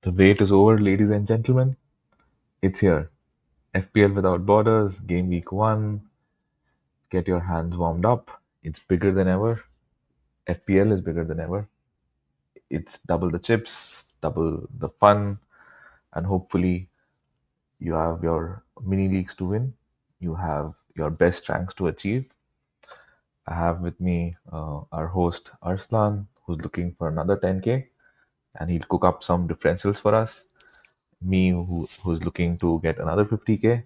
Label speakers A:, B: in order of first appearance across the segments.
A: The wait is over, ladies and gentlemen. It's here. FPL without borders, game week 1. Get your hands warmed up. It's bigger than ever. FPL is bigger than ever. It's double the chips, double the fun, and hopefully you have your mini leagues to win. You have your best ranks to achieve. I have with me our host Arslan, who's looking for another 10k, and he'll cook up some differentials for us. Me, who's looking to get another 50k.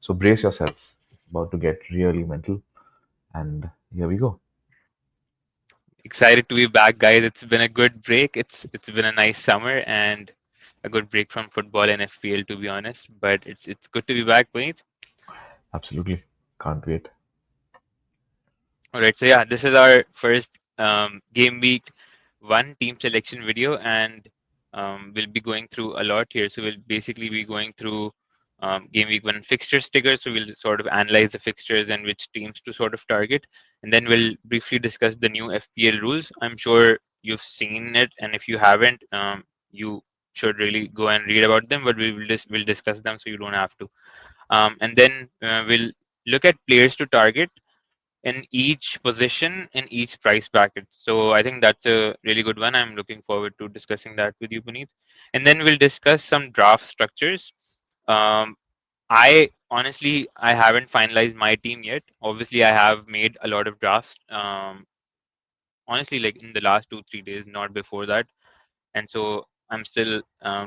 A: So brace yourselves. About to get really mental. And here we go.
B: Excited to be back, guys. It's been a good break. It's been a nice summer and a good break from football and FPL, to be honest. But it's good to be back, Puneet.
A: Absolutely. Can't wait.
B: All right, so yeah, this is our first game week one team selection video, and we'll be going through a lot here. So we'll basically be going through game week one fixture stickers. So we'll sort of analyze the fixtures and which teams to sort of target, and then we'll briefly discuss the new FPL rules. I'm sure you've seen it, and if you haven't, you should really go and read about them. But we'll discuss them so you don't have to. And then we'll look at players to target in each position in each price bracket. So I think that's a really good one. I'm looking forward to discussing that with you, Puneet. And then we'll discuss some draft structures. Um, I honestly I haven't finalized my team yet. Obviously, I have made a lot of drafts. Honestly, like in the last 2 3 days, not before that. And so I'm still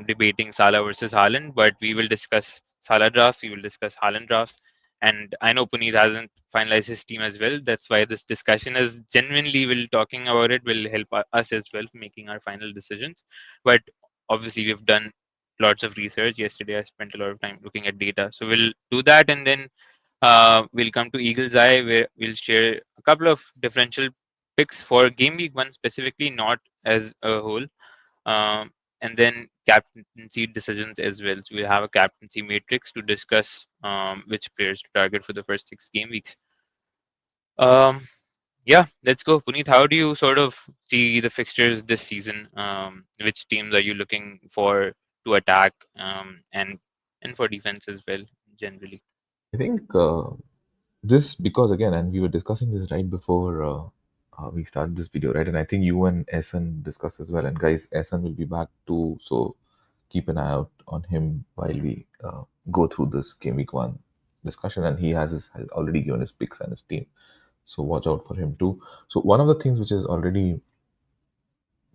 B: debating Salah versus Haaland, but we will discuss Salah drafts, we will discuss Haaland drafts. And I know Puneet hasn't finalized his team as well. That's why this discussion is genuinely, will talking about it will help us as well making our final decisions. But obviously, we've done lots of research. Yesterday, I spent a lot of time looking at data. So we'll do that, and then we'll come to Eagle's Eye, where we'll share a couple of differential picks for game week one specifically, not as a whole, and then captaincy decisions as well. So we have a captaincy matrix to discuss which players to target for the first 6 game weeks. Um, yeah, let's go. Puneet, how do you sort of see the fixtures this season? Which teams are you looking for to attack, and for defense as well, generally?
A: I think this, because again, and we were discussing this right before we started this video, right? And I think you and Essen discussed as well. And guys, Essen will be back too. So keep an eye out on him while we go through this game week 1 discussion. And he has already given his picks and his team. So watch out for him too. So one of the things which is already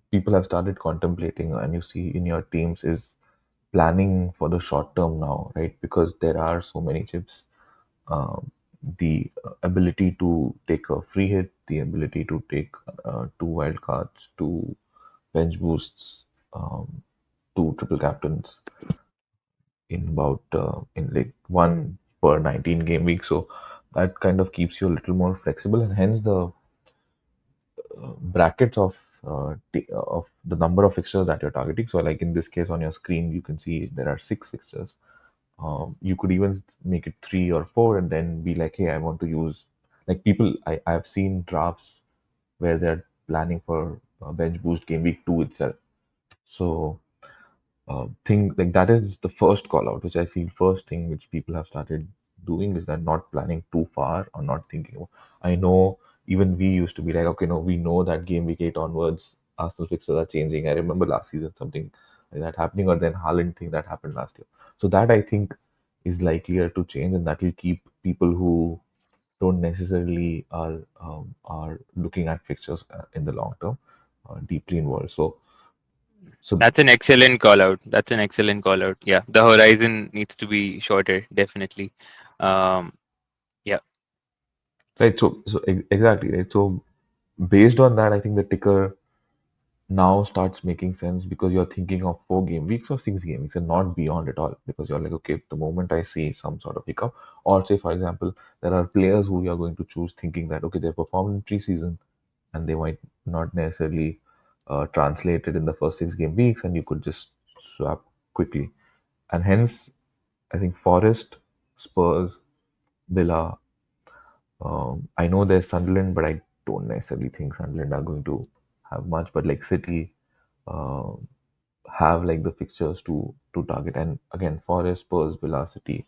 A: people have started contemplating and you see in your teams is planning for the short term now, right? Because there are so many chips. The ability to take a free hit, the ability to take 2 wild cards, 2 bench boosts, um, 2 triple captains in about in like 1 per 19 game week. So that kind of keeps you a little more flexible, and hence the brackets of the number of fixtures that you're targeting. So, like in this case, on your screen, you can see there are 6 fixtures. You could even make it 3 or 4, and then be like, "Hey, I want to use." Like people, I've seen drafts where they're planning for bench boost game week 2 itself. So thing like that is the first call out, which I feel first thing which people have started doing is that not planning too far or not thinking. I know even we used to be like, okay, no, we know that game week 8 onwards, Arsenal fixtures are changing. I remember last season something like that happening, or then Haaland thing that happened last year. So that I think is likelier to change, and that will keep people who don't necessarily are looking at fixtures in the long term deeply involved. So
B: That's an excellent call out. That's an excellent call out. Yeah, the horizon needs to be shorter, definitely. Um, yeah,
A: right. Exactly right. So based on that, I think the ticker now starts making sense because you're thinking of 4 game weeks or 6 game weeks and not beyond at all. Because you're like, okay, the moment I see some sort of hiccup, or say for example, there are players who you're going to choose thinking that okay, they performed in preseason and they might not necessarily translate it in the first 6 game weeks, and you could just swap quickly. And hence, I think Forest, Spurs, Villa. I know there's Sunderland, but I don't necessarily think Sunderland are going to have much. But like City, uh, have like the fixtures to target. And again, Forest, Spurs, Villa, City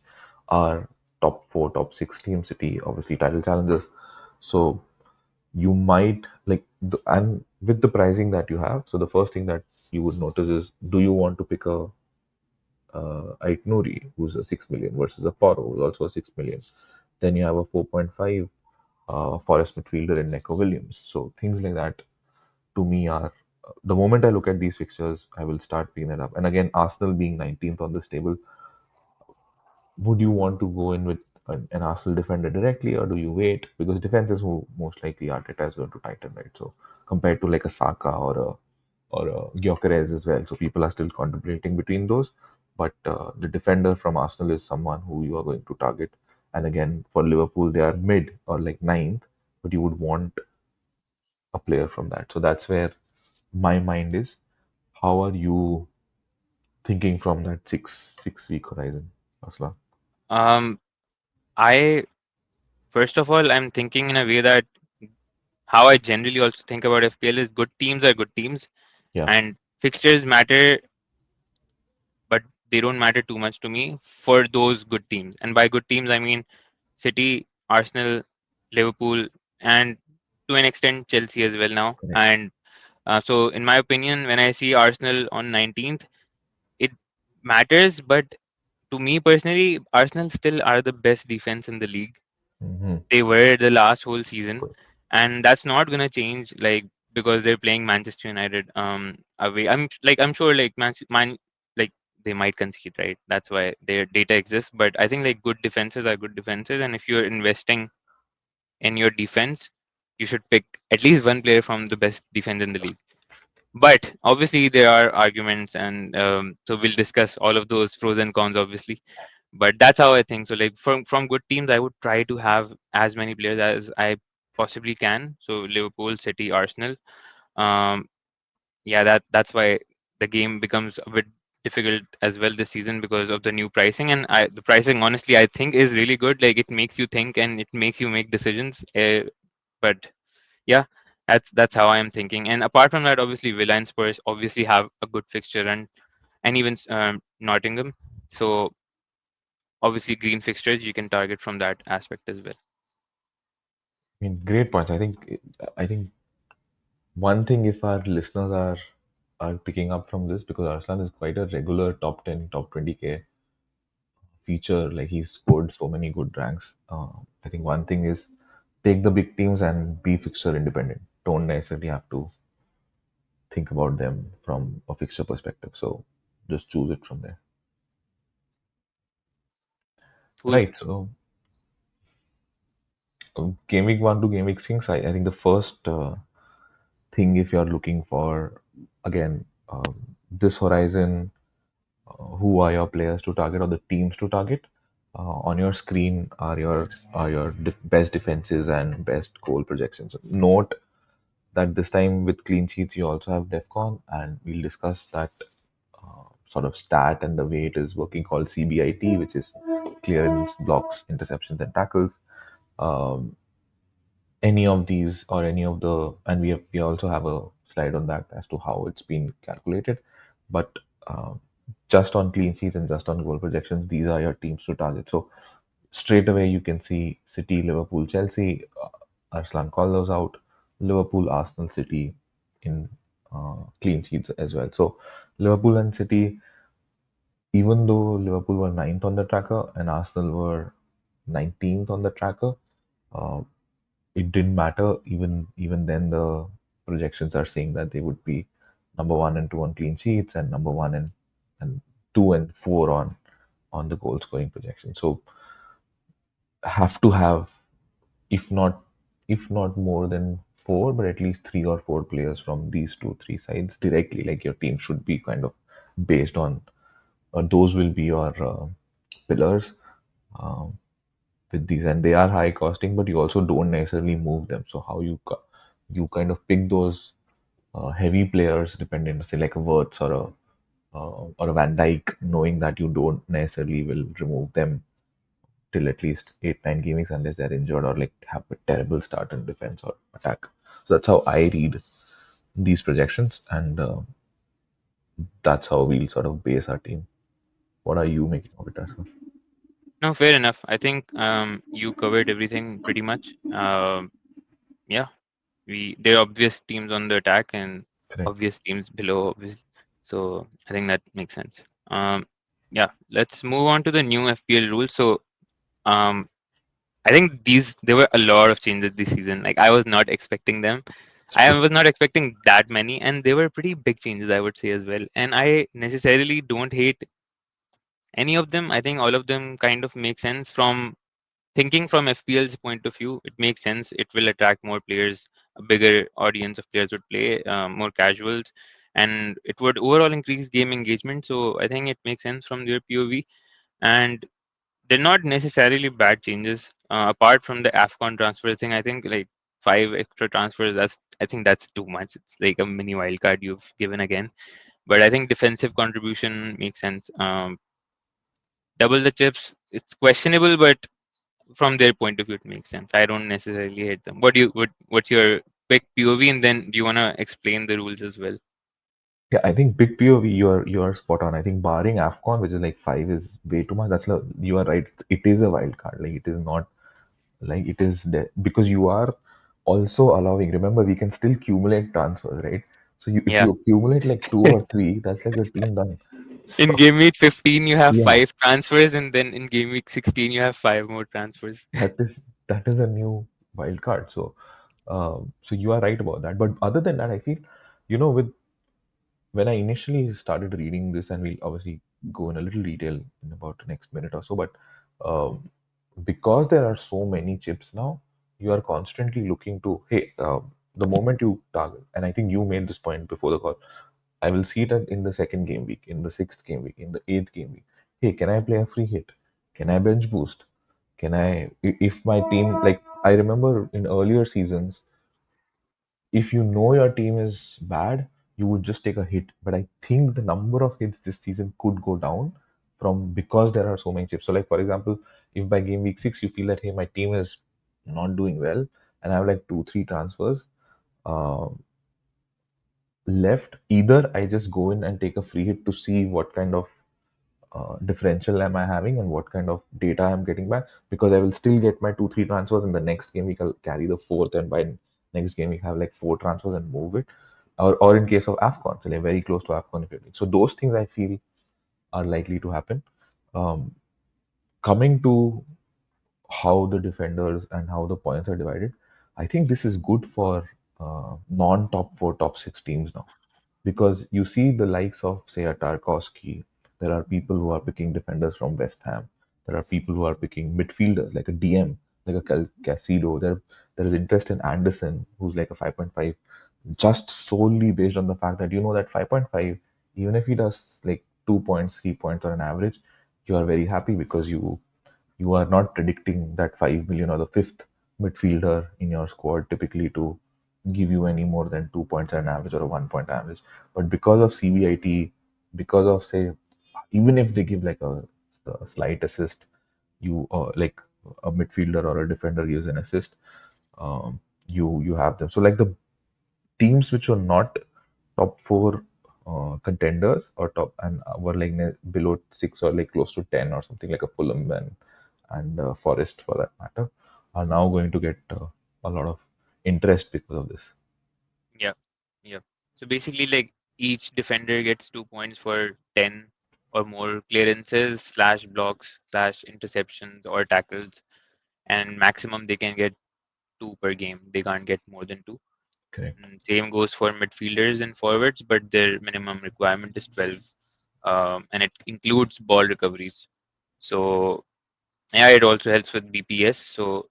A: are top four, top six team. City obviously title challengers. So you might like and with the pricing that you have. So the first thing that you would notice is, do you want to pick a Ait Nouri, who's a 6 million, versus a Poro, who's also a 6 million. Then you have a 4.5 Forest midfielder in Neco Williams. So things like that to me are the moment I look at these fixtures, I will start picking it up. And again, Arsenal being 19th on this table, would you want to go in with an Arsenal defender directly, or do you wait? Because defense is who most likely Arteta is going to tighten, right? So compared to like a Saka or a Gyökeres as well. So people are still contemplating between those. But the defender from Arsenal is someone who you are going to target. And again, for Liverpool, they are mid or like ninth, but you would want a player from that. So that's where my mind is. How are you thinking from that 6 week horizon, Asla?
B: Um, I first of all, I'm thinking in a way that how I generally also think about FPL is good teams are good teams,
A: Yeah,
B: and fixtures matter, but they don't matter too much to me for those good teams. And by good teams, I mean City, Arsenal, Liverpool, and to an extent Chelsea as well now.
A: correct.
B: And so, in my opinion, when I see Arsenal on 19th, it matters. But to me personally, Arsenal still are the best defense in the league.
A: Mm-hmm.
B: They were the last whole season, and that's not gonna change like because they're playing Manchester United away. I'm sure like Man like they might concede, right? That's why their data exists. But I think like good defenses are good defenses, and if you're investing in your defense, you should pick at least one player from the best defense in the league. But obviously there are arguments, and so we'll discuss all of those pros and cons, obviously. But that's how I think. So like from good teams, I would try to have as many players as I possibly can. So Liverpool, City, Arsenal. Um, yeah, that's why the game becomes a bit difficult as well this season because of the new pricing. And the pricing, honestly, I think is really good. Like it makes you think and it makes you make decisions. But yeah, that's how I am thinking. And apart from that, obviously Villa and Spurs obviously have a good fixture, and even Nottingham. So obviously green fixtures you can target from that aspect as well.
A: I mean, great points. I think one thing, if our listeners are picking up from this, because Arslan is quite a regular top 10, top 20K feature. Like he's scored so many good ranks. I think one thing is take the big teams and be fixture independent. Don't necessarily have to think about them from a fixture perspective. So just choose it from there.
B: Cool.
A: Right. So game week 1 to game week 6, I think the first thing, if you're looking for, again, this horizon, who are your players to target or the teams to target. On your screen are your best defenses and best goal projections. Note that this time with clean sheets you also have DEFCON, and we'll discuss that sort of stat and the way it is working, called CBIT, which is clearance, blocks, interceptions, and tackles. Um, any of these or any of the, and we also have a slide on that as to how it's been calculated. But just on clean sheets and just on goal projections, these are your teams to target. So straight away you can see City, Liverpool, Chelsea. Arslan call those out. Liverpool, Arsenal, City in clean sheets as well. So Liverpool and City, even though Liverpool were ninth on the tracker and Arsenal were 19th on the tracker, uh, it didn't matter. Even then, the projections are saying that they would be number one and two on clean sheets, and number one and two and four on the goal scoring projection. So have to have, if not more than four, but at least three or four players from these two three sides directly. Like your team should be kind of based on those will be your pillars. Um, with these, and they are high costing, but you also don't necessarily move them. So how you kind of pick those heavy players, depending, say like a Wirtz or a Van Dyke, knowing that you don't necessarily will remove them till at least 8 9 game weeks unless they're injured or like have a terrible start in defense or attack. So that's how I read these projections. And that's how we'll sort of base our team. What are you making of it as well?
B: No, fair enough. I think you covered everything pretty much. Yeah, we there are obvious teams on the attack and
A: Correct.
B: obvious teams below, obvious. So I think that makes sense. Yeah, let's move on to the new FPL rules. So um, I think there were a lot of changes this season. Like I was not expecting them.
A: It's
B: I
A: true.
B: was not expecting that many, and they were pretty big changes, I would say as well. And I necessarily don't hate any of them. I think all of them kind of make sense from thinking from FPL's point of view. It makes sense. It will attract more players. A bigger audience of players would play, more casuals, and it would overall increase game engagement. So I think it makes sense from their POV. And they're not necessarily bad changes. Apart from the AFCON transfer thing, I think like five extra transfers. I think that's too much. It's like a mini wildcard you've given again. But I think defensive contribution makes sense. Double the chips. It's questionable, but from their point of view, it makes sense. I don't necessarily hate them. What's your quick POV, and then do you wanna explain the rules as well?
A: Yeah, I think big POV, you are spot on. I think barring AFCON, which is like five, is way too much. That's like, you are right. It is a wild card. Like it is not like it is because you are also allowing. Remember, we can still accumulate transfers, right? So if
B: Yeah.
A: you accumulate like two or three, that's like your team done.
B: In
A: So
B: game week 15, you have
A: yeah,
B: five transfers, and then in game week 16, you have five more transfers.
A: that is that is a new wild card. So so you are right about that. But other than that, I feel, with when I initially started reading this, and we'll obviously go in a little detail in about the next minute or so, but um, because there are so many chips now, you are constantly looking to, hey, the moment you target, and I think you made this point before the call, I will see it in the second game week, in the sixth game week, in the eighth game week. Hey, can I play a free hit? Can I bench boost? If my team, like, I remember in earlier seasons, if you know your team is bad, you would just take a hit. But I think the number of hits this season could go down from because there are so many chips. So, like for example, if by game week 6 you feel that, hey, my team is not doing well, and I have like two, three transfers um, left, either I just go in and take a free hit to see what kind of differential am I having and what kind of data I'm getting back, because I will still get my two, three transfers in the next game week. I'll carry the fourth, and by next game we have like four transfers and move it. Or in case of AFCON, so like very close to AFCON if you're doing. So those things I feel are likely to happen. Um, Coming to how the defenders and how the points are divided, I think this is good for non-top four, top six teams now, because you see the likes of, say, a Tarkowski. There are people who are picking defenders from West Ham. There are people who are picking midfielders like a DM, like a Casido. There is interest in Anderson, who's like a 5.5, just solely based on the fact that you know that 5.5, even if he does like 2 points, 3 points on an average, you are very happy because you are not predicting that 5 million or the fifth midfielder in your squad typically to give you any more than 2 points on average or a 1 point average. But because of CBIT, because of, say, even if they give like a slight assist, you like a midfielder or a defender gives an assist, you have them. So like the teams which were not top four contenders or top and were like below six or like close to 10 or something, like a Fulham and Forest for that matter, are now going to get a lot of interest because of this.
B: Yeah, yeah. So basically, like each defender gets 2 points for 10 or more clearances slash blocks slash interceptions or tackles, and maximum they can get two per game. They can't get more than two.
A: Correct.
B: Same goes for midfielders and forwards, but their minimum requirement is 12, and it includes ball recoveries. So yeah, it also helps with BPS. So,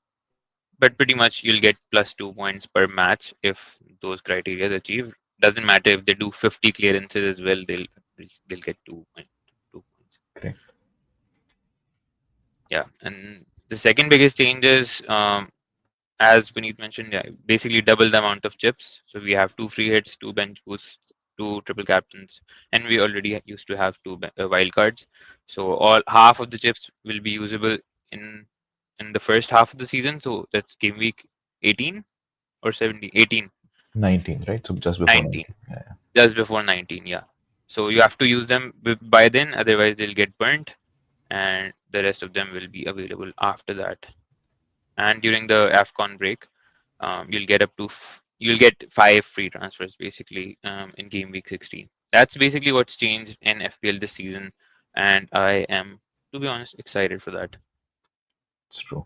B: but pretty much you'll get plus 2 points per match if those criteria are achieved. Doesn't matter if they do 50 clearances as well; they'll get 2 points. 2 points.
A: Correct.
B: Yeah, and the second biggest change is as Puneet mentioned, yeah, basically double the amount of chips. So we have two free hits, two bench boosts, two triple captains, and we already used to have two wild cards. So all half of the chips will be usable in in the first half of the season. So that's game week 18 or 17, 18,
A: 19, right? So just before
B: 19,
A: 19. Yeah, yeah.
B: just before 19. Yeah. So you have to use them by then, otherwise they'll get burnt, and the rest of them will be available after that. And during the AFCON break, you'll get you'll get 5 free transfers basically in game week 16. That's basically what's changed in FPL this season, and I am, to be honest, excited for that.
A: It's true.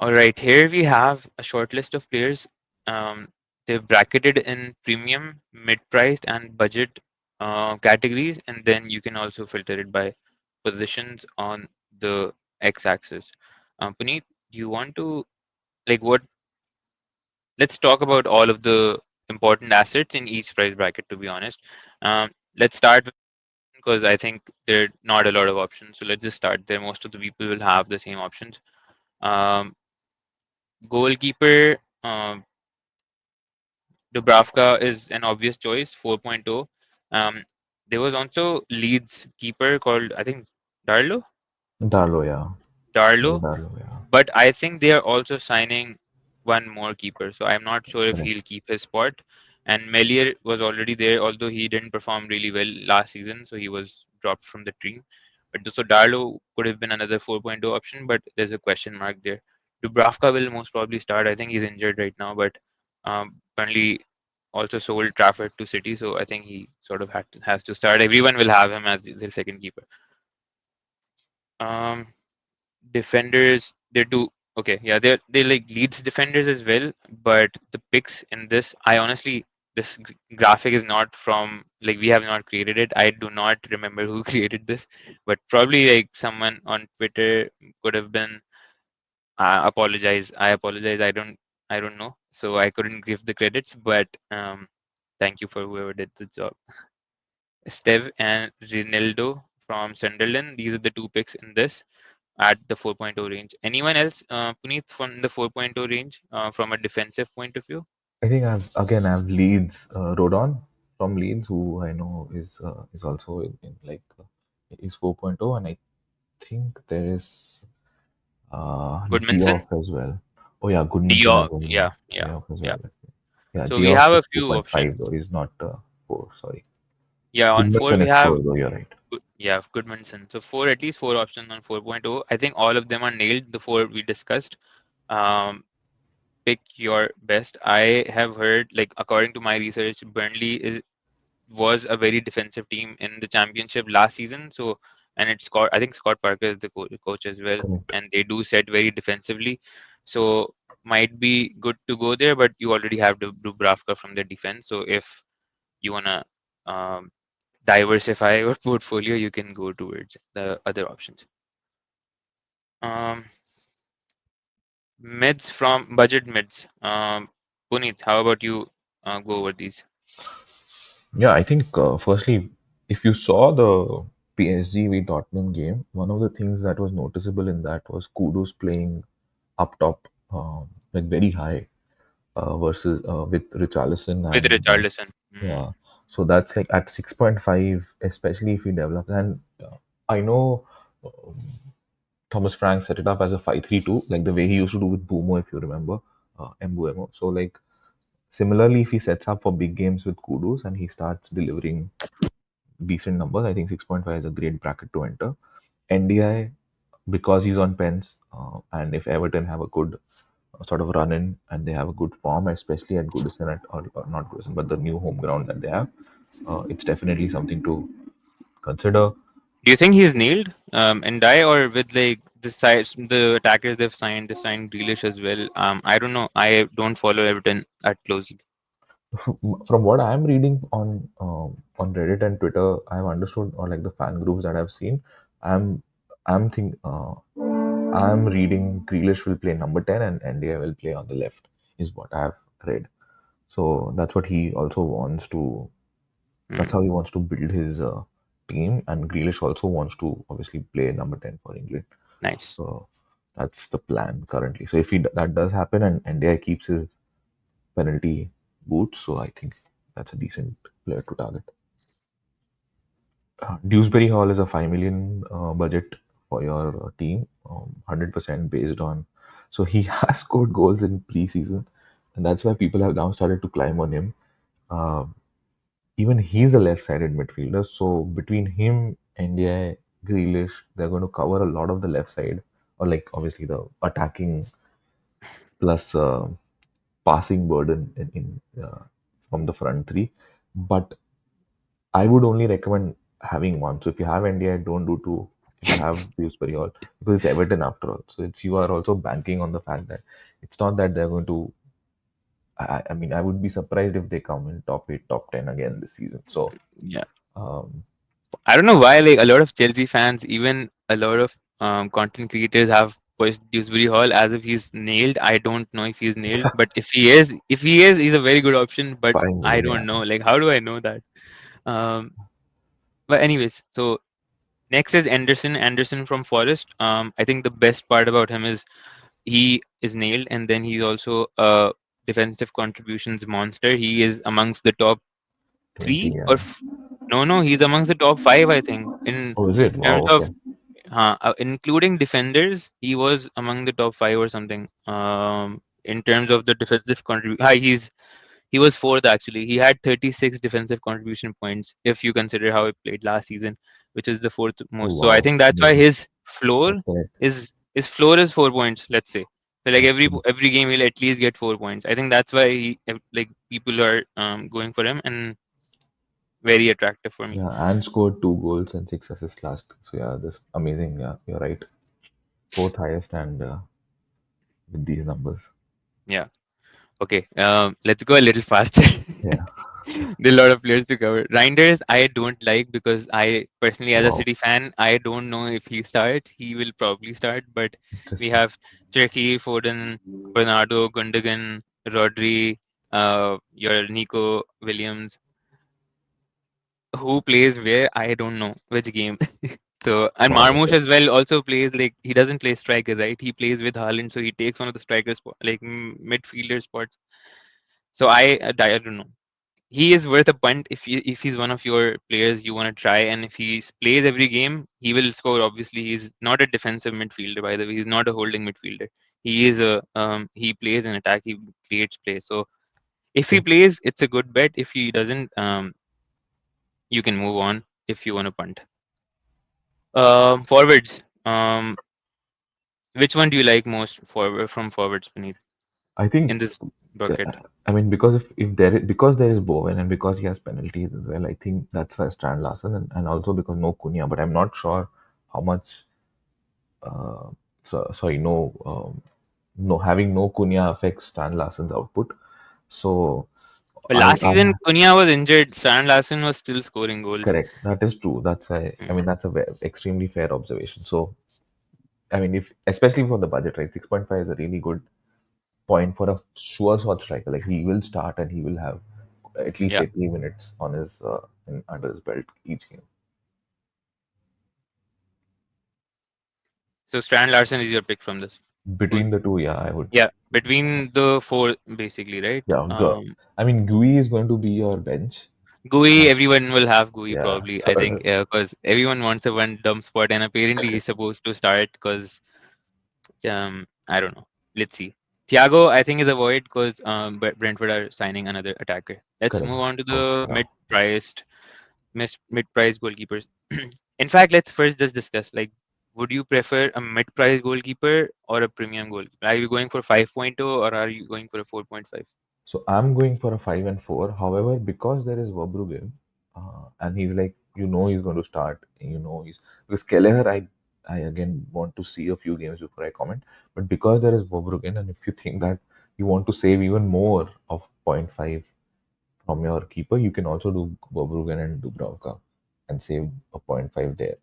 B: All right, here we have a short list of players. Um, they're bracketed in premium, mid-priced, and budget categories, and then you can also filter it by positions on the x-axis. Puneet, do you want to like what? Let's talk about all of the important assets in each price bracket. To be honest, let's start with, because I think there are not a lot of options. So let's just start there. Most of the people will have the same options. Um, Goalkeeper. Dubravka is an obvious choice, 4.0. Um, there was also Leeds keeper called, I think, Darlow.
A: Darlow, yeah.
B: Darlow,
A: Darlow, yeah.
B: but I think they are also signing one more keeper. So I'm not sure if
A: Correct.
B: he'll keep his spot. And Melier was already there, although he didn't perform really well last season, so he was dropped from the team. But so Darlow could have been another 4.0 option, but there's a question mark there. Dubravka will most probably start. I think he's injured right now, but apparently also sold Trafford to City, so I think he sort of has to start. Everyone will have him as their second keeper. Um, Defenders, they do okay. Yeah, they like Leeds defenders as well. But the picks in this, I honestly, this graphic is not from, like, we have not created it. I do not remember who created this, but probably like someone on Twitter could have been. I apologize. I don't know. So I couldn't give the credits, but thank you for whoever did the job. Steve and Ronaldo from Sunderland. These are the two picks in this at the 4.0 range. Anyone else, Puneet, from the 4.0 range from a defensive point of view?
A: I think I've Leeds Rodon from Leeds, who I know is also in like is 4.0, and I think there is
B: Goodmanson?
A: Geoff as well. Oh yeah, Goodmanson as
B: Diop.
A: well. Yeah,
B: Yeah, yeah,
A: Geoff as
B: yeah.
A: well. Yeah,
B: So we
A: Geoff
B: have a
A: is
B: few
A: 2.5
B: options.
A: though. He's not 4. Sorry,
B: Yeah, on 4
A: Goodmanson
B: we
A: is
B: have
A: 4 though. You're right.
B: Yeah, Goodmanson. So four, at least four options on 4.0. I think all of them are nailed. The four we discussed. Um, Pick your best. I have heard, like, according to my research, Burnley was a very defensive team in the championship last season. So, and it's Scott. I think Scott Parker is the coach as well,
A: Correct.
B: and they do set very defensively. So might be good to go there, but you already have the Dubravka from the defense. So if you wanna um, diversify your portfolio, you can go towards the other options. Um, Mids from budget mids. Puneet, how about you go over these?
A: Yeah, I think firstly, if you saw the PSG v Tottenham game, one of the things that was noticeable in that was Kudus playing up top, like very high, versus with Richarlison
B: With
A: and
B: Richarlison.
A: yeah. So that's like at 6.5, especially if he develops. And I know Thomas Frank set it up as a 5-3-2, like the way he used to do with Bumo, if you remember, Mbuemo. So like similarly, if he sets up for big games with Kudus and he starts delivering decent numbers, I think 6.5 is a great bracket to enter. NDI, because he's on pens, and if Everton have a good sort of run in and they have a good form, especially at Goodison, or not Goodison, but the new home ground that they have, it's definitely something to consider.
B: Do you think he's nailed and die, or with like the size, the attackers they've signed Grealish as well? I don't know. I don't follow Everton that closely.
A: From what I'm reading on Reddit and Twitter, I've understood, or like the fan groups that I've seen, I'm I'm think I'm reading Grealish will play number 10 and NDI will play on the left, is what I've read. So that's what he also wants to. That's
B: Hmm,
A: how he wants to build his team, and Grealish also wants to obviously play number 10 for England.
B: nice,
A: So that's the plan currently. So if that does happen and NDI keeps his penalty boots, so I think that's a decent player to target. Dewsbury Hall is a 5 million budget for your team, 100% based on. So he has scored goals in preseason, and that's why people have now started to climb on him. Um even he's a left-sided midfielder. So between him, India, Grealish, they're going to cover a lot of the left side, or like obviously the attacking plus passing burden from the front three. But I would only recommend having one. So if you have India, don't do two. If you have Dewsbury Hall, because it's Everton after all. So it's you are also banking on the fact that it's not that they're going to. I mean, I would be surprised if they come in top eight, top 10 again this season. So
B: Yeah.
A: um,
B: I don't know why, like a lot of Chelsea fans, even a lot of content creators have pushed Dewsbury Hall as if he's nailed. I don't know if he's nailed, but if he is, he's a very good option. But
A: 5
B: I
A: million,
B: don't
A: yeah,
B: know. Like, how do I know that? Um, but anyways, so next is Anderson. Anderson from Forest. I think the best part about him is he is nailed, and then he's also a defensive contributions monster. He is amongst the top
A: 20,
B: three or
A: yeah.
B: no, no, he's amongst the top five, I think, in
A: Oh, is it?
B: terms
A: Wow,
B: of
A: okay.
B: including defenders. He was among the top five or something. In terms of the defensive contribution, he was fourth actually. He had 36 defensive contribution points if you consider how he played last season, which is the fourth
A: Oh,
B: most. So I
A: wow.
B: think that's why
A: Amazing.
B: his floor
A: That's correct.
B: is his floor is 4 points. Let's say. So like
A: That's
B: every game he'll at least get 4 points. I think that's why like people are going for him and very attractive for me.
A: Yeah, and scored 2 goals and 6 assists last. So yeah, this amazing. Yeah, you're right. Fourth highest and with these numbers.
B: Yeah. Okay, let's go a little faster.
A: Yeah.
B: There are a lot of players to cover. Reinders, I don't like because I personally, as a
A: Wow.
B: City fan, I don't know if he starts. He will probably start, but we
A: Interesting.
B: have Cherki, Foden, Bernardo, Gundogan, Rodri, your Nico Williams, who plays where, I don't know which game. So and
A: Wow.
B: Marmoush
A: Okay.
B: as well also plays like he doesn't play striker, right? He plays with Haaland, so he takes one of the striker spot, like midfielder spots. So I don't know. He is worth a punt if he's one of your players you want to try, and if he plays every game, he will score. Obviously, he's not a defensive midfielder. By the way, he's not a holding midfielder. He is a he plays an attack. He creates play. So if he
A: Okay.
B: plays, it's a good bet. If he doesn't, you can move on if you want to punt. Forwards. Which one do you like most forward from forwards, Puneet,
A: I
B: in
A: think.
B: this bucket?
A: I mean, because if there is, because there is Bowen and because he has penalties as well, I think that's why Strand Larsen and also because no Cunha. But I'm not sure how much. Uh, sorry, no having no Cunha affects Stan Larsen's output. So
B: But
A: I
B: last
A: I
B: season, Cunha was injured. Stan Larsen was still scoring goals.
A: correct. That is true. That's why I
B: Mm,
A: mean that's a extremely fair observation. So I mean, if especially for the budget, right, 6.5 is a really good point for a sure shot striker. Like he will start and he will have at least
B: yeah.
A: 80 minutes on his under his belt each game.
B: So Strand Larsen is your pick from this. Who-
A: Between the two, yeah, I would.
B: Yeah, between the four, basically, right?
A: Yeah, I mean, Gui is going to be your bench.
B: GUI,
A: Uh,
B: everyone will have GUI
A: yeah,
B: probably.
A: so,
B: I think because everyone wants a one dump spot, and apparently he's supposed to start because I don't know. Let's see. Thiago, I think is a void because Brentford are signing another attacker. Let's
A: correct.
B: move on to
A: Oh,
B: the
A: yeah.
B: mid-priced goalkeepers. In fact, let's first just discuss like, would you prefer a mid-priced goalkeeper or a premium goalkeeper? Are you going for 5.0 or are you going for a 4.5?
A: So I'm going for a 5 and 4. However, because there is Verbruggen, and he's like, he's going to start. He's because Kelleher, I again want to see a few games before I comment. But because there is Verbruggen, and if you think that you want to save even more of point 0.5 from your keeper, you can also do Verbruggen and Dubravka and save a point 0.5 there.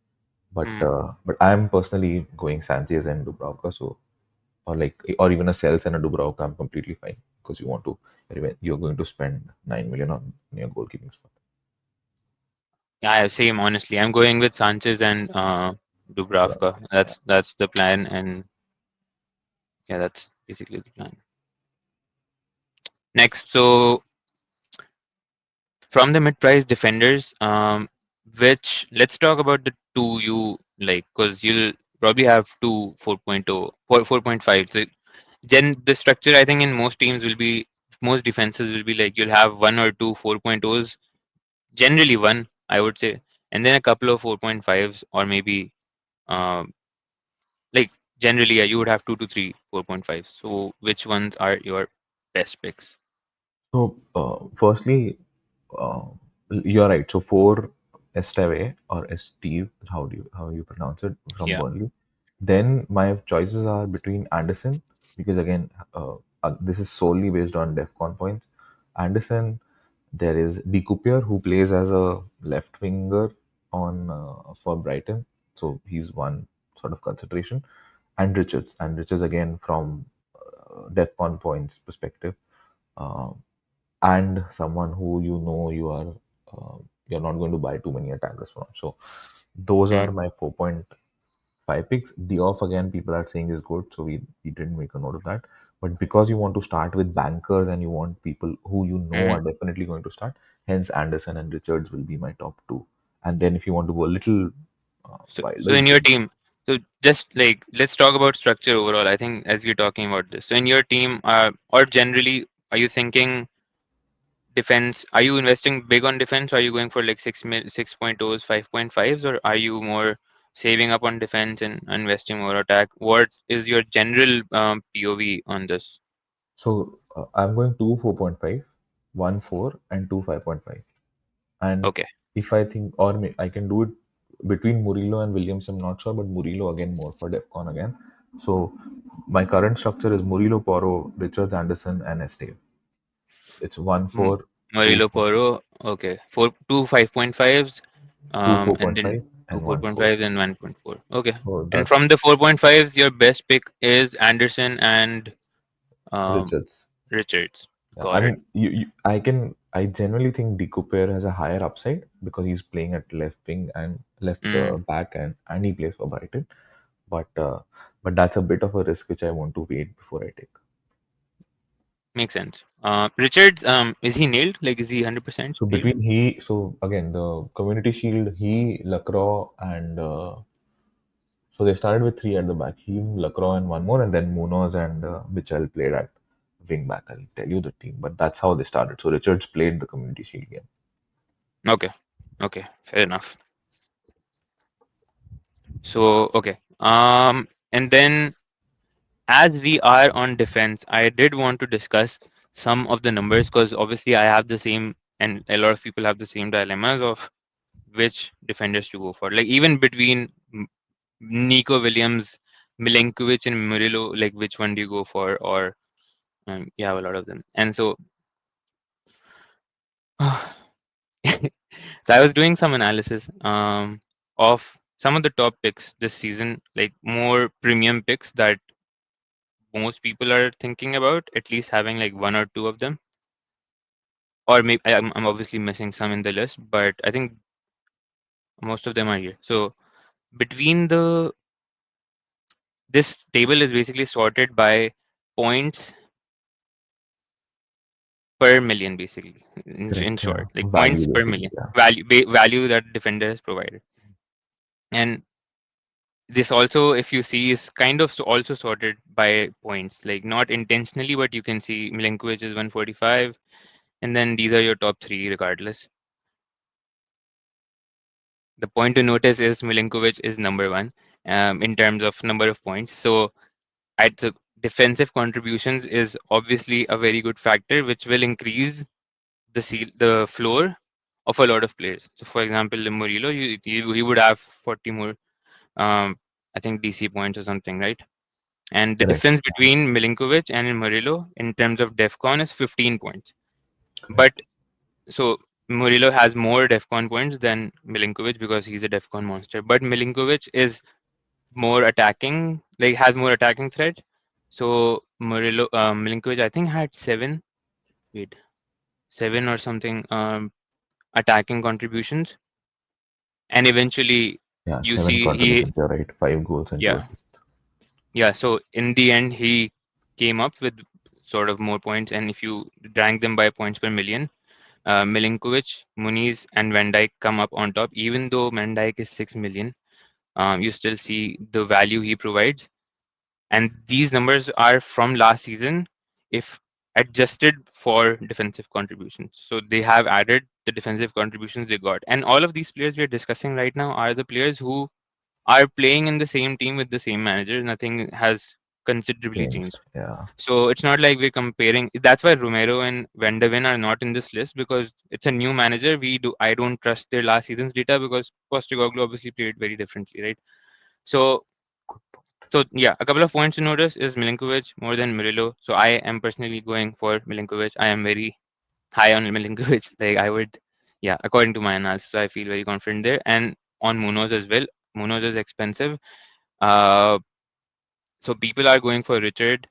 B: Hmm.
A: But I'm personally going Sanchez and Dubravka, so or even a Cells and a Dubravka, I'm completely fine because you're going to spend 9 million on your goalkeeping spot.
B: Yeah, same. Honestly, I'm going with Sanchez and Dubravka.
A: Dubravka, yeah.
B: That's the plan, and yeah, that's basically the plan. Next, so from the mid-price defenders, which let's talk about the two you like, because you'll probably have two 4.0, 4.5. So then the structure, I think, in most teams will be most defenses will be like you'll have one or two 4.0s Generally one, I would say, and then a couple of 4.5s, or maybe um, like generally, yeah, you would have 2 to 3 4.5s. So which ones are your best picks?
A: So, firstly, uh, you're right. So, four Esteve or Steve, how you pronounce it, from
B: Yeah.
A: Burnley. Then my choices are between Anderson, because again, this is solely based on DEFCON points. Anderson, there is De Cooper, who plays as a left winger on for Brighton, so he's one sort of consideration, and Richards again from DEFCON points perspective. Uh, and someone who you are you're not going to buy too many attackers from. So those
B: Hmm.
A: are my 4.5 picks. The off again, people are saying is good, so we didn't make a note of that. But because you want to start with bankers and you want people who
B: Hmm.
A: are definitely going to start, hence Anderson and Richards will be my top two. And then if you want to go a little
B: So
A: wilder,
B: in
A: you
B: your
A: can.
B: team, so just like let's talk about structure overall. I think as we're talking about this, so in your team, or generally, are you thinking defense? Are you investing big on defense? Or are you going for like 6.0s, 5.5s, or are you more saving up on defense and investing more attack? What is your general POV on this?
A: So I'm going two 4.5, one 4, and two 5.5. And
B: Okay,
A: if I think, I can do it between Murillo and Williams, I'm not sure, but Murillo again more for DEFCON again. So my current structure is Murillo, Poro, Richards, Anderson, and Esteve. It's 1
B: M-
A: 4, 2
B: Murillo
A: 4,
B: Poro. Okay, two 5.5s,
A: 2
B: and then
A: 4.5,
B: two
A: and 1 4.
B: 4.5s and 1.4. Okay,
A: So
B: and
A: that's
B: from the 4.5s, your best pick is Anderson and um,
A: Richards.
B: Richards.
A: Yeah, I
B: Got it.
A: mean, I generally think De Cooper has a higher upside because he's playing at left wing and left
B: Mm,
A: back, and he plays for Brighton. But that's a bit of a risk which I want to wait before I take.
B: makes sense. Richards, is he nailed? Like, is he 100%
A: So
B: nailed?
A: so again, the Community Shield, he, Lacroix, and so they started with three at the back. He, Lacroix, and one more, and then Munoz and Mitchell played at wing back. I'll tell you the team, but that's how they started. So Richards played the Community Shield game.
B: Okay, okay, fair enough. So, okay. And then as we are on defense, I did want to discuss some of the numbers because obviously I have the same, and a lot of people have the same dilemmas of which defenders to go for. Like even between Nico Williams, Milenkovic, and Murillo, like which one do you go for? Or you have a lot of them. And so, so I was doing some analysis of some of the top picks this season, like more premium picks that most people are thinking about, at least having like one or two of them. Or maybe I'm obviously missing some in the list, but I think most of them are here. So between the this table is basically sorted by points per million, basically. In
A: Correct. Yeah.
B: short, like points
A: Value
B: per
A: basically.
B: million
A: Yeah.
B: value that defender has provided. And this also, if you see, is kind of also sorted by points, like not intentionally, but you can see Milenkovic is 145, and then these are your top three regardless. The point to notice is Milenkovic is number one in terms of number of points. So at the defensive contributions is obviously a very good factor, which will increase the floor of a lot of players. So for example, Murillo, he would have 40 more, um, I think DC points or something, right? And the
A: Correct.
B: difference between Milinkovic and Murillo in terms of DEFCON is 15 points. But
A: Correct.
B: so Murillo has more DEFCON points than Milinkovic because he's a DEFCON monster. But Milinkovic is more attacking, like has more attacking threat. So Milinkovic, I think, had wait, seven or something attacking contributions, and eventually
A: Yeah.
B: you
A: Seven
B: see he,
A: contributions. You're right. 5 goals and two
B: yeah,
A: assists.
B: yeah. So in the end, he came up with sort of more points, and if you rank them by points per million, Milinkovic, Muniz, and Van Dijk come up on top. Even though Van Dijk is 6 million, you still see the value he provides, and these numbers are from last season. If adjusted for defensive contributions. So they have added the defensive contributions they got. And all of these players we are discussing right now are the players who are playing in the same team with the same manager. Nothing has considerably
A: Changed.
B: changed.
A: Yeah.
B: So it's not like we're comparing. That's why Romero and Van de Ven are not in this list, because it's a new manager. I don't trust their last season's data, because Postecoglou obviously played very differently, right? So so yeah, a couple of points to notice is Milinkovic more than Murillo. So I am personally going for Milinkovic. I am very high on Milinkovic. Like I would, yeah, according to my analysis, I feel very confident there. And on Munoz as well. Munoz is expensive. Uh, so people are going for Richard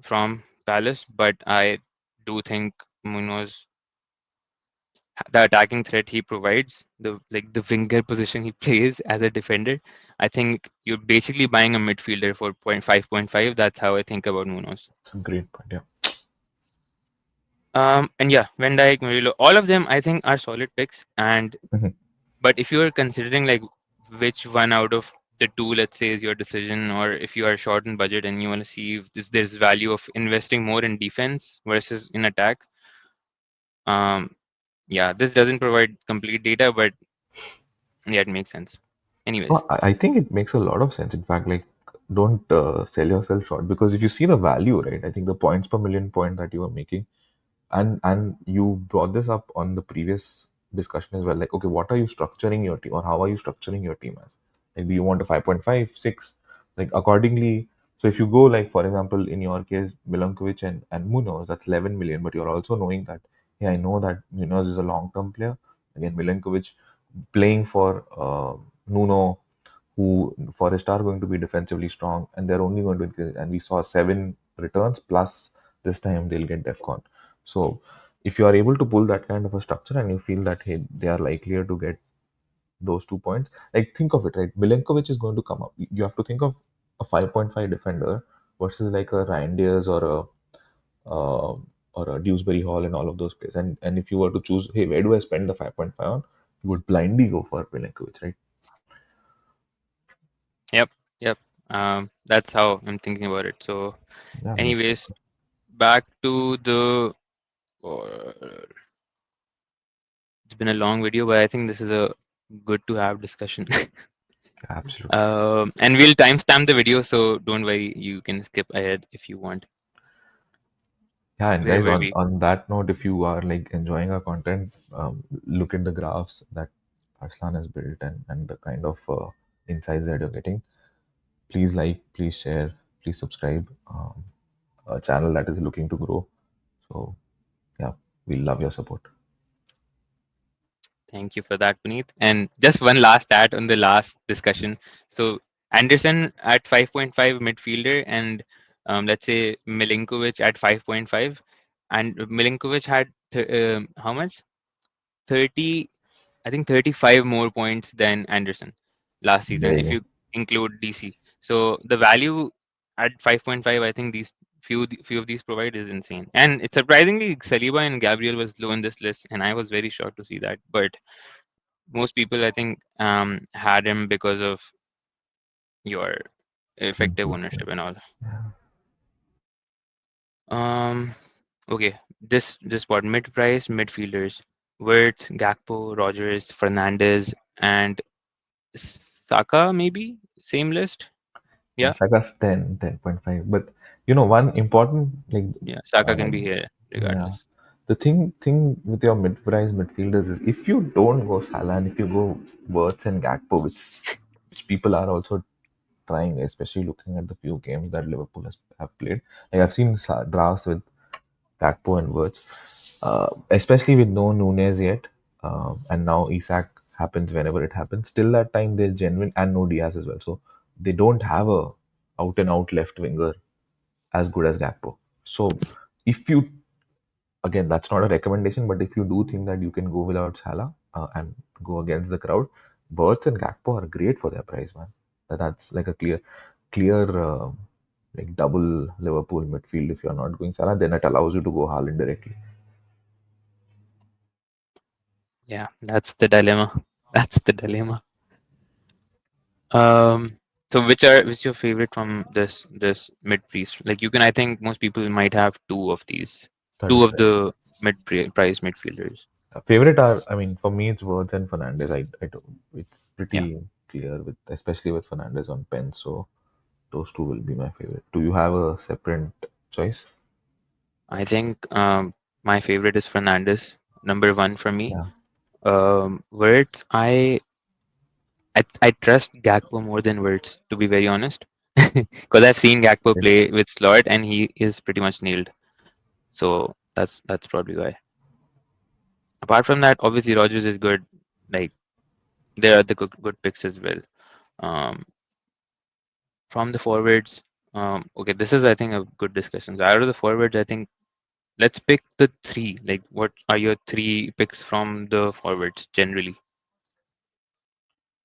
B: from Palace, but I do think Munoz, the attacking threat he provides, the winger position he plays as a defender, I think you're basically buying a midfielder for 5.5. That's how I think about Munoz.
A: It's a great point. Yeah.
B: And yeah, Van Dijk, Murillo, all of them I think are solid picks. And
A: Mhm.
B: but if you are considering like which one out of the two, let's say, is your decision, or if you are short in budget and you want to see if there's value of investing more in defense versus in attack, um, yeah, this doesn't provide complete data, but yeah, it makes sense. Anyways,
A: No, I think it makes a lot of sense. In fact, like, don't sell yourself short, because if you see the value, right? I think the points per million point that you are making, and you brought this up on the previous discussion as well. Like, okay, what are you structuring your team, or how are you structuring your team as? Like, do you want a 5.5, 6? Like, accordingly. So if you go, like, for example, in your case, Milankovic and Munoz, that's 11 million, but you're also knowing that, yeah, I know that Munoz is a long-term player. Again, Milankovic playing for Nuno, who Forest are going to be defensively strong, and they're only going to increase. And we saw 7 returns plus this time they'll get DEFCON. So if you are able to pull that kind of a structure and you feel that, hey, they are likelier to get those 2 points, like, think of it, right? Milenkovic is going to come up. You have to think of a 5.5 defender versus like a Reindeers uh, or a Dewsbury Hall and all of those players. And if you were to choose, hey, where do I spend the 5.5 on? You would blindly go for Milenkovic, right?
B: yep, yep. That's how I'm thinking about it. So,
A: Yeah, makes sense.
B: anyways, back to the. Uh, it's been a long video, but I think this is a good to have discussion.
A: Absolutely.
B: And we'll timestamp the video, so don't worry. You can skip ahead if you want.
A: Yeah, and
B: Where
A: guys,
B: were
A: on
B: we?
A: on that note, if you are like enjoying our content, look at the graphs that Arslan has built, and the kind of insights that you're getting. Please like, please share, please subscribe. A channel that is looking to grow. So yeah, we love your support.
B: Thank you for that, Puneet. And just one last stat on the last discussion. So Anderson at 5.5 midfielder, and let's say Milinkovic at 5.5, and Milinkovic had how much? 30, I think 35 more points than Anderson last
A: There
B: season,
A: you
B: if
A: go.
B: you include DC. So the value at 5.5, I think these few of these provide is insane. And it's surprisingly Saliba and Gabriel was low in this list, and I was very shocked to see that. But most people, I think, had him because of your
A: Clean
B: effective
A: sheets.
B: ownership and all. Um, okay, this part, mid price midfielders: Wirtz, Gakpo, Rogers, Fernandez, and Saka. Maybe same list.
A: Yeah,
B: Yeah,
A: Saga's 10.5. But one important, like,
B: yeah. Saka can be
A: um,
B: here
A: yeah,
B: regardless.
A: the thing with your mid-price midfielders is, if you don't go Salah and if you go Wirtz and Gakpo, which people are also trying, especially looking at the few games that Liverpool have played. Like, I've seen drafts with Gakpo and Wirtz, especially with no Nunes yet, and now Isak happens whenever it happens. Till that time, they're genuine, and no Diaz as well. So they don't have a out and out left winger as good as Gakpo. So if you, again, that's not a recommendation, but if you do think that you can go without Salah and go against the crowd, Birds and Gakpo are great for their price, man. That's like a clear like double Liverpool midfield. If you're not going Salah, then it allows you to go Haaland directly.
B: Yeah, that's the dilemma. That's the dilemma. Um, So which your favorite from this mid priest? Like you can, I think most people might have two of these,
A: That
B: two
A: is
B: of
A: correct.
B: the price midfielders.
A: Favorite are, I mean, for me, it's Words and Fernandez. I do, it's
B: Yeah,
A: pretty clear with, especially with Fernandez on pen. So those two will be my favorite. Do you have a separate choice?
B: I think my favorite is Fernandez, number one for me.
A: Yeah.
B: Words, I trust Gakpo more than Words, to be very honest, because I've seen Gakpo
A: Right.
B: play with Slot and he is pretty much nailed. So that's probably why. Apart from that, obviously Rogers is good. Like there are the good picks as well. Um, from the forwards, okay, this is I think a good discussion. So out of the forwards, I think let's pick the three. Like, what are your three picks from the forwards generally?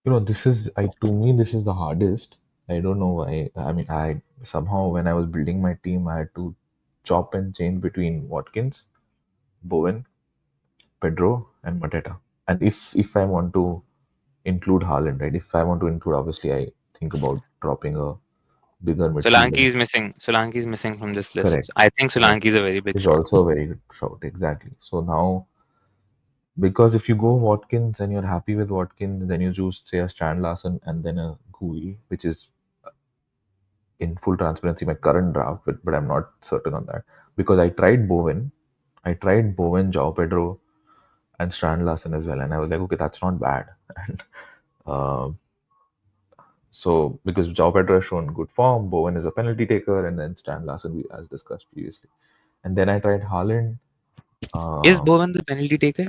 A: You know, this is, I to me, this is the hardest. I don't know why. I mean, I somehow, when I was building my team, I had to chop and change between Watkins, Bowen, Pedro, and Mateta. And if I want to include Haaland, right? If I want to include, obviously, I think about dropping a bigger midfielder.
B: Solanke is missing from this list.
A: Correct.
B: I think
A: Correct.
B: Solanke is a very big
A: Is
B: shot.
A: also a very good shout. Exactly. So now, because if you go Watkins and you're happy with Watkins, then you choose, say, a Strand Larson and then a GUI, which is in full transparency my current draft, but I'm not certain on that because I tried Bowen, João Pedro, and Strand Larson as well, and I was like, okay, that's not bad. And um, so because João Pedro has shown good form, Bowen is a penalty taker, and then Strand Larson, we as discussed previously, and then I tried Haaland.
B: Is
A: Uh,
B: Bowen the penalty taker?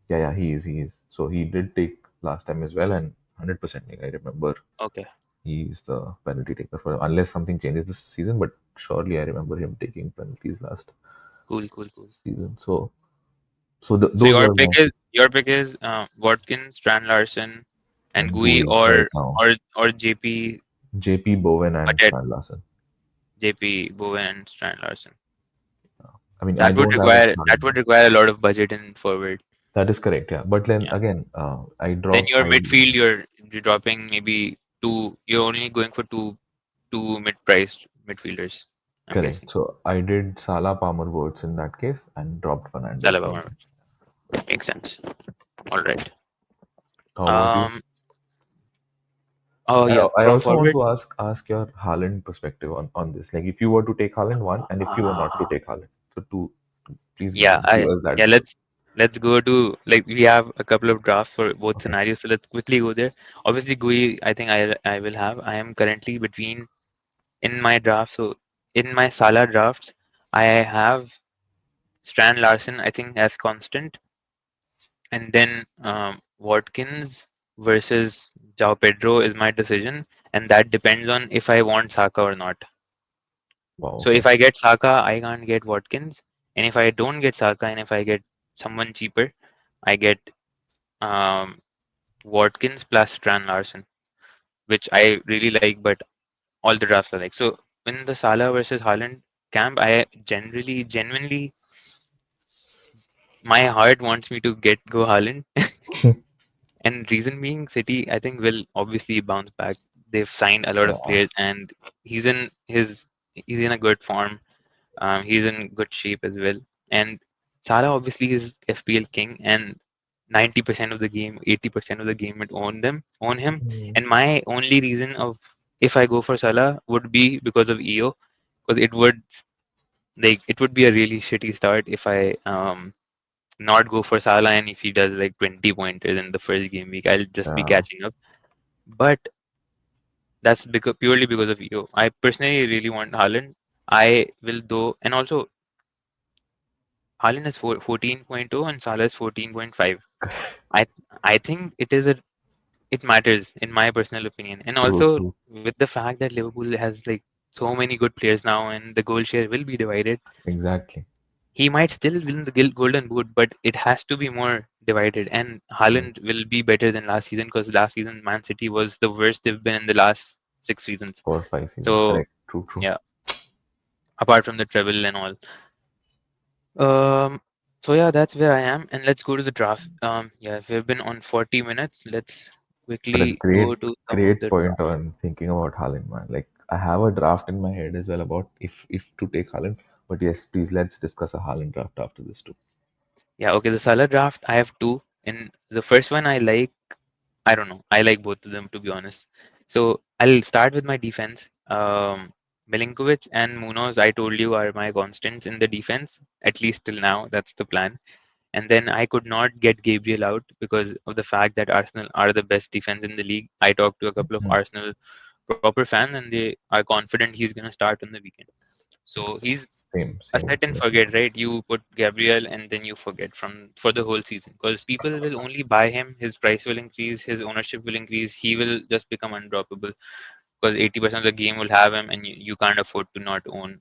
A: yeah, yeah, he is. So he did take last time as well, and 100%. Like, I remember
B: Okay,
A: he's the penalty taker for unless something changes this season, but surely I remember him taking penalties last
B: cool.
A: season. So
B: So
A: those are my
B: your pick is Watkins, Strand Larson, and
A: and
B: Gui,
A: GUI right now.
B: or JP
A: JP Bowen and
B: Patet,
A: Strand Larson.
B: JP Bowen and Strand Larson.
A: I mean, I don't have a
B: That
A: starting.
B: would require a lot of budget in forward.
A: That is correct, yeah. But then
B: Yeah.
A: again,
B: Then your midfield, you're dropping maybe two. You're only going for two mid-priced midfielders. I'm
A: correct.
B: guessing.
A: So I did Salah Palmer Words in that case and dropped Fernandez from.
B: Salaba makes sense. All right.
A: How about you?
B: Um. Oh yeah.
A: I
B: From
A: also want
B: forward.
A: to ask your Haaland perspective on this. Like, if you were to take Haaland one, and if you were not to take Haaland, so two. Please
B: Yeah.
A: give us that.
B: Yeah. Let's go to, like, we have a couple of drafts for both
A: Okay.
B: scenarios. So let's quickly go there. Obviously, GUI. I think I will have. I am currently between in my draft. So in my Salah drafts, I have Strand Larson, I think, as constant, and then Watkins versus João Pedro is my decision, and that depends on if I want Saka or not.
A: Wow.
B: So
A: Okay.
B: if I get Saka, I can't get Watkins, and if I don't get Saka, and if I get someone cheaper, I get um, Watkins plus Strand Larson, which I really like, but all the drafts are like. So in the Salah versus Haaland camp, I genuinely, my heart wants me to get go Haaland. And reason being, City, I think, will obviously bounce back. They've signed a lot of
A: Yeah.
B: players, and he's in his he's in a good form. He's in good shape as well. And Salah obviously is FPL king, and 90% of the game, 80% of the game would own him.
A: Mm,
B: And my only reason of if I go for Salah would be because of EO, because it would be a really shitty start if I not go for Salah, and if he does like 20 pointers in the first game week, I'll just be
A: yeah.
B: catching up. But that's because purely because of you. I personally really want Haaland. I will though, and also Haaland is 14.0 and Salah is 14.5. I I think it matters in my personal opinion, and
A: True.
B: also
A: True.
B: with the fact that Liverpool has like so many good players now, and the goal share will be divided.
A: Exactly.
B: He might still win the Golden Boot, but it has to be more divided. And
A: Mm,
B: Haaland will be better than last season because last season Man City was the worst they've been in the last 6 seasons.
A: 4 5 seasons.
B: So
A: Correct. True. True.
B: yeah, apart from the treble and all. Um, so yeah, that's where I am. And let's go to the draft. Yeah, we've been on 40 minutes. Let's
A: But a
B: quickly
A: great,
B: go to some of
A: great
B: the
A: point on thinking about Haaland, man. Like I have a draft in my head as well about if to take Haaland. But yes, please let's discuss a Haaland draft after this too.
B: yeah, okay, the Salah draft. I have two. In the first one, I don't know. I like both of them to be honest. So I'll start with my defense. Milinkovic and Munoz, I told you, are my constants in the defense, at least till now. That's the plan. And then I could not get Gabriel out because of the fact that Arsenal are the best defense in the league. I talked to a couple of
A: Hmm.
B: Arsenal proper fans, and they are confident he's going to start on the weekend. So he's
A: Same,
B: a
A: same.
B: set and forget, right? You put Gabriel and then you forget from for the whole season because people will only buy him. His price will increase, his ownership will increase. He will just become undroppable because 80% of the game will have him, and you can't afford to not own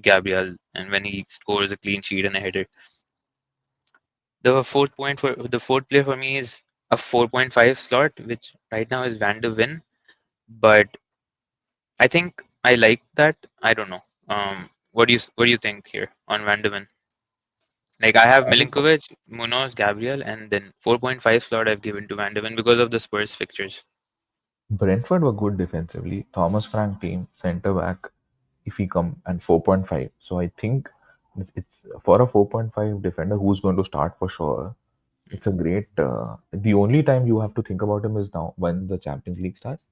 B: Gabriel. And when he scores a clean sheet and a header, the fourth player for me is a 4.5 slot, which right now is Van de Ven. But I think I like that. I don't know. What do you think here on Van de Ven? Like I have
A: As a
B: Milinkovic, Munoz, Gabriel, and then 4.5 slot I've given to Van de Ven because of the Spurs fixtures.
A: Brentford were good defensively. Thomas Frank team, centre back, if he come and 4.5. So I think it's for a 4.5 defender who's going to start for sure. It's a great. The only time you have to think about him is now when the Champions League starts.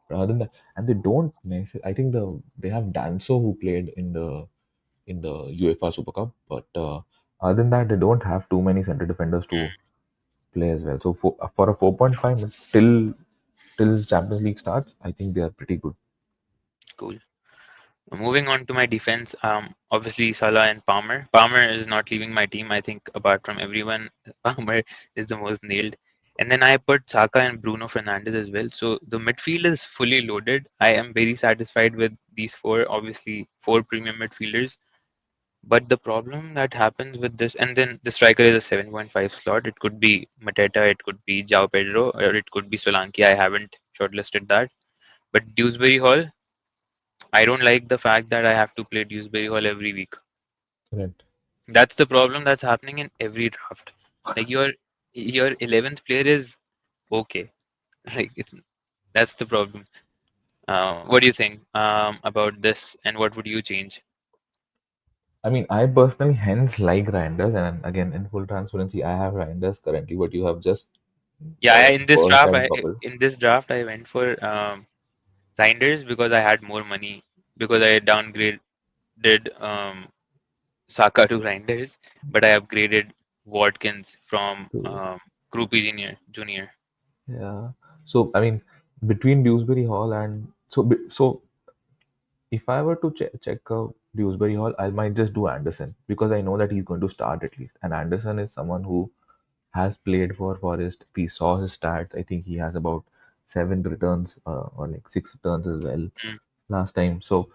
A: Rather than that, and they don't necessarily. I think they have Danso who played in the UEFA Super Cup, but other than that, they don't have too many center defenders to play as well. So for a 4.5 till Champions League starts, I think they are pretty good.
B: Cool. Moving on to my defense, obviously Salah and Palmer. Palmer is not leaving my team. I think apart from everyone, Palmer is the most nailed. And then I put Saka and Bruno Fernandes as well. So the midfield is fully loaded. I am very satisfied with these four, obviously four premium midfielders. But the problem that happens with this, and then the striker is a 7.5 slot. It could be Mateta, it could be Jao Pedro, or it could be Solanke. I haven't shortlisted that. But Dewsbury Hall, I don't like the fact that I have to play Dewsbury Hall every week.
A: Correct.
B: That's the problem that's happening in every draft. Like your 11th player is okay. Like that's the problem. What do you think about this, and what would you change?
A: I mean, I personally hence like Reinders, and again, in full transparency, I have Reinders currently, but you have just
B: Yeah,
A: burst that bubble.
B: in this draft I went for Reinders because I had more money because I downgraded Saka to Reinders, but I upgraded Watkins from Groupie Junior.
A: Yeah. So I mean, between Dewsbury Hall and so if I were to check Dewsbury Hall, I might just do Anderson because I know that he's going to start at least. And Anderson is someone who has played for Forest. We saw his stats. I think he has about 7 returns or like 6 returns as well
B: Mm.
A: last time. So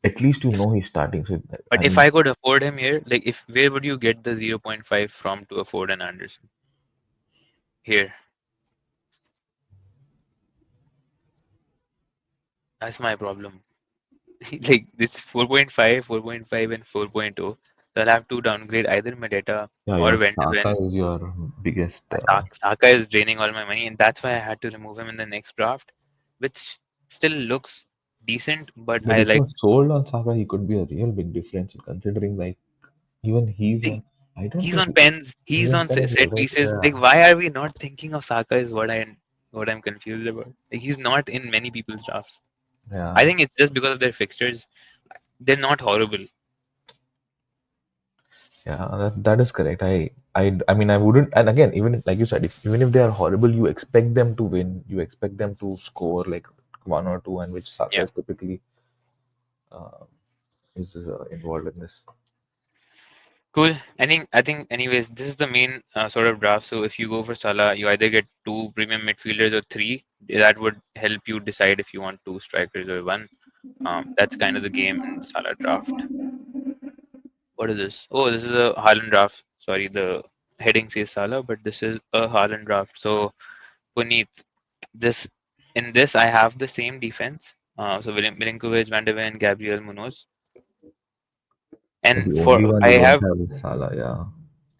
A: at least you
B: If
A: know he's starting. So
B: but if
A: and
B: I could afford him here, like if where would you get the 0.5 from to afford an Anderson here? That's my problem. Like this 4.5, 4.5, and 4.0. So I'll have to downgrade either Medeta
A: yeah,
B: or
A: your Saka
B: Vendeven.
A: is your biggest.
B: Saka is draining all my money, and that's why I had to remove him in the next draft, which still looks decent, but
A: But
B: I
A: if
B: like
A: you're sold on Saka, he could be a real big differential considering like even he's
B: like,
A: on. I don't
B: he's
A: think
B: on pens,
A: he's
B: he's
A: on
B: on
A: pen as well,
B: set
A: right?
B: pieces.
A: Yeah.
B: Like, why are we not thinking of Saka? Is what I'm confused about. Like, he's not in many people's drafts. I
A: Yeah.
B: think it's just because of their fixtures. They're not horrible.
A: Yeah, that is correct. I mean, I wouldn't. And again, even like you said, even if they are horrible, you expect them to win. You expect them to score like one or two, and which Saka
B: Yeah,
A: is typically uh, is involved in this.
B: cool. I think. Anyways, this is the main sort of draft. So if you go for Salah, you either get two premium midfielders or three. That would help you decide if you want two strikers or one. That's kind of the game in Salah draft. What is this? Oh, this is a Haaland draft. Sorry, the heading says Salah, but this is a Haaland draft. So Puneet, this in this I have the same defense. So Milinkovic, Van de Ven, Gabriel Munoz,
A: But
B: and
A: the only
B: for
A: one
B: I
A: you don't
B: have
A: have is Salah. Yeah.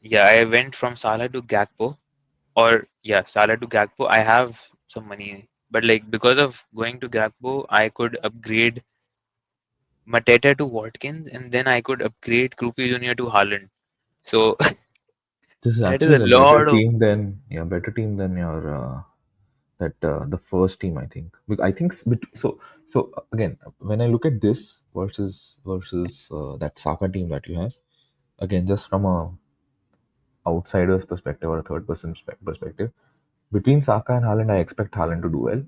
B: yeah I went from Salah to Gakpo, or yeah Salah to Gakpo. I have some money. But like because of going to Gakpo, I could upgrade Mateta to Watkins, and then I could upgrade Krupi Jr. to Haaland. So
A: This is
B: that is
A: actually
B: a
A: a better
B: lot of.
A: team than yeah, better team than your that the first team. I think. I think again, when I look at this versus that Saka team that you have, again, just from a outsider's perspective or a third person perspective, between Saka and Haaland, I expect Haaland to do well.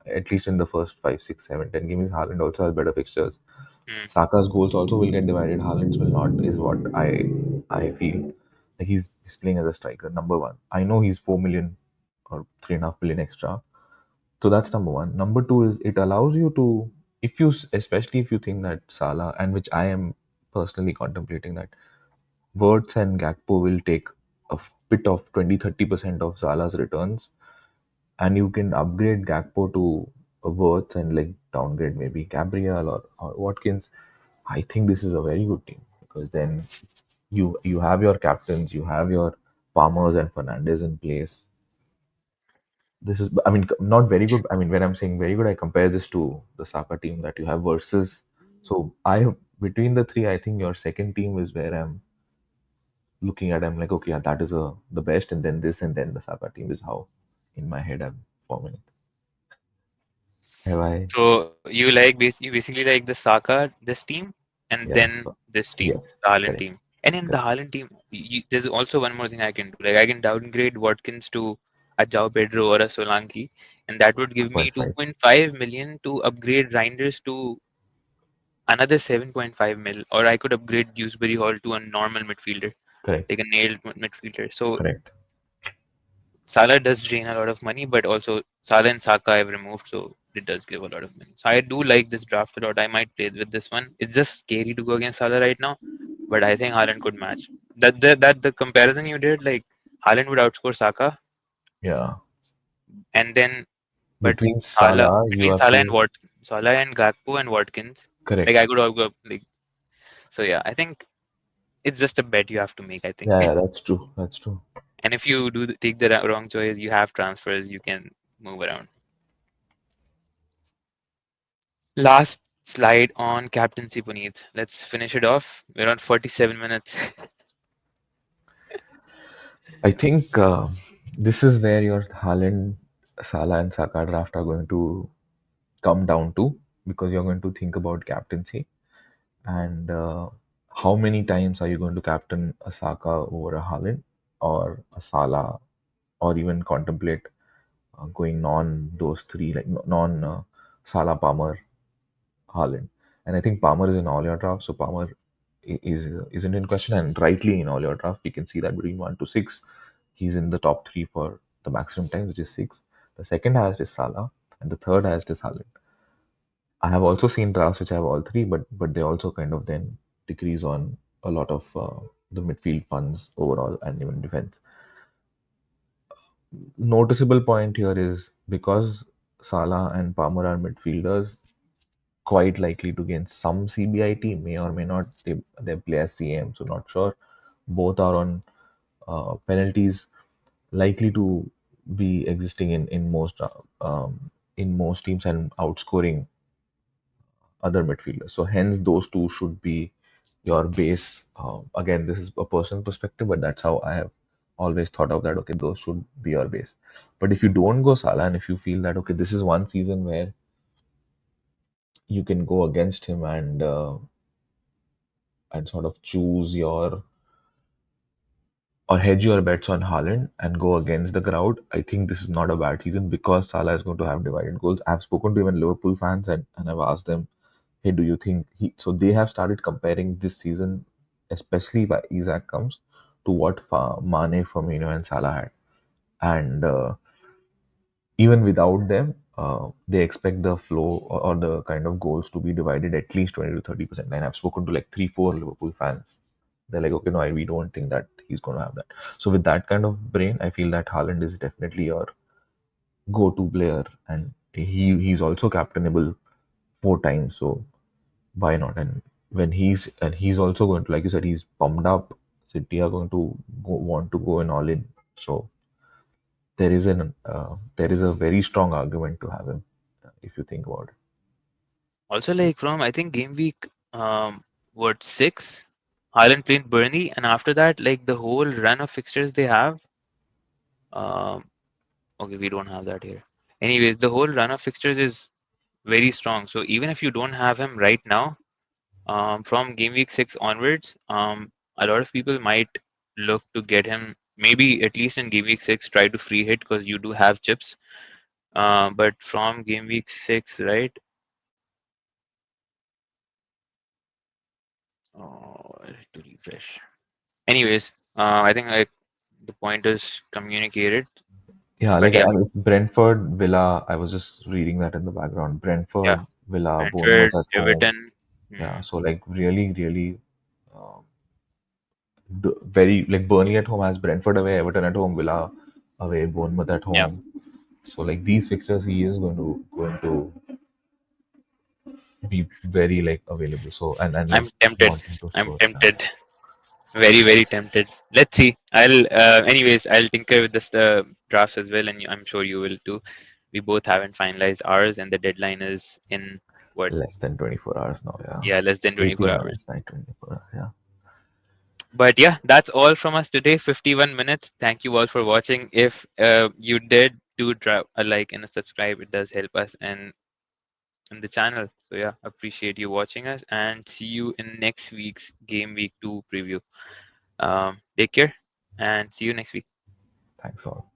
A: At least in the first 5, 6, 7, 10 games, Haaland also has better fixtures.
B: Hmm.
A: Saka's goals also will get divided. Haaland's will not, is what I feel. Like he's playing as a striker, number one. I know he's 4 million or 3.5 million extra. So that's number one. Number two is it allows you to, if you, especially if you think that Salah, and which I am personally contemplating that Wirtz and Gakpo will take a bit of 20-30% of Salah's returns, and you can upgrade Gakpo to a Wirtz and like downgrade maybe Gabriel or Watkins. I think this is a very good team because then you have your captains, you have your Palmers and Fernandez in place. This is, I mean, not very good. I mean, when I'm saying very good, I compare this to the Saka team that you have versus. So between the three, I think your second team is where I'm looking at. I'm like, okay, yeah, that is the best, and then this, and then the Saka team is how in my head I'm forming it. Have I?
B: So you basically like the Saka this team, and
A: Yeah.
B: then this team,
A: Yes.
B: the Haaland
A: Correct.
B: team. And in the
A: Correct.
B: Haaland team, there's also one more thing I can do. Like I can downgrade Watkins to a João Pedro or a Solanke, and that would give me
A: 2.5.
B: 2.5 million to upgrade Reinders to another 7.5 mil, or I could upgrade Dewsbury Hall to a normal midfielder,
A: Correct.
B: like a nailed midfielder. So
A: Correct.
B: Salah does drain a lot of money, but also Salah and Saka I've removed, so it does give a lot of money. So I do like this draft a lot. I might play with this one. It's just scary to go against Salah right now, but I think Haaland could match. The comparison you did, like Haaland would outscore Saka,
A: Yeah.
B: and then but
A: Between
B: Salah
A: Salah, you
B: between
A: have to.
B: Salah and Gakpo and Watkins, like
A: Correct.
B: I could all go like so. Yeah, I think it's just a bet you have to make. I think,
A: Yeah, yeah, that's true. That's true.
B: and if you do take the wrong choice, you have transfers you can move around. Last slide on captaincy, Puneet. Let's finish it off. We're on 47 minutes.
A: I think this is where your Haaland, Salah, and Saka draft are going to come down to because you're going to think about captaincy and how many times are you going to captain a Saka over a Haaland or a Salah or even contemplate going non those three like non Salah, Palmer, Haaland. And I think Palmer is in all your drafts, so Palmer isn't in question, and rightly in all your drafts. You can see that between 1 to 6, he's in the top three for the maximum time, which is 6. The second highest is Salah, and the third highest is Haaland. I have also seen drafts which have all three, but they also kind of then decrease on a lot of the midfield funds overall and even defense. Noticeable point here is because Salah and Palmer are midfielders, quite likely to gain some CBIT, may or may not. They play as CM, so not sure. Both are on penalties, likely to be existing in most teams and outscoring other midfielders. So hence those two should be your base. Again, this is a personal perspective, but that's how I have always thought of that. Okay, those should be your base. But if you don't go Salah, and if you feel that okay, this is one season where you can go against him and sort of choose your or hedge your bets on Haaland and go against the crowd, I think this is not a bad season because Salah is going to have divided goals. I've spoken to even Liverpool fans and I've asked them, hey, do you think he? So they have started comparing this season, especially by Isaac comes, to what Mane, Firmino, and Salah had. And even without them, they expect the flow or the kind of goals to be divided at least 20 to 30%. And I've spoken to like 3, 4 Liverpool fans. They're like, okay, no, we don't think that he's going to have that. So with that kind of brain, I feel that Haaland is definitely your go-to player, and he's also captainable 4 times. So why not? And he's also going to, like you said, he's pumped up. City are going to want to go in all in. So there is a very strong argument to have him if you think about it.
B: Also, like from I think game week what 6, Haaland played Burnley, and after that, like the whole run of fixtures they have. Um, okay, we don't have that here. Anyways, the whole run of fixtures is very strong. So even if you don't have him right now, from game week 6 onwards, a lot of people might look to get him. Maybe at least in game week 6, try to free hit because you do have chips. But from game week 6, right? Oh, I need to refresh. Anyways, I think like the point is communicated.
A: Yeah,
B: But
A: like
B: yeah,
A: it's Brentford, Villa. I was just reading that in the background.
B: yeah,
A: Brentford, Villa,
B: Brentford,
A: Bournemouth at home.
B: Everton.
A: Yeah,
B: Hmm,
A: so like really, um, very like Burnley at home has Brentford away, Everton at home, Villa away, Bournemouth at
B: yeah,
A: home. So like these fixtures, he is going to be very like available. So and like
B: I'm tempted.
A: wanting to
B: I'm
A: score. Yeah.
B: tempted. Very, very tempted. Let's see. Anyways, I'll tinker with this drafts as well, and I'm sure you will too. We both haven't finalized ours, and the deadline is in what?
A: Less than 24 hours now. Yeah,
B: Yeah, less than 24
A: 18
B: hours.
A: hours, not 24 hours. Yeah.
B: But yeah, that's all from us today. 51 minutes. Thank you all for watching. If you did do drop a like and a subscribe, it does help us and in the channel. So yeah, appreciate you watching us and see you in next week's game week 2 preview. Take care and see you next week.
A: Thanks all.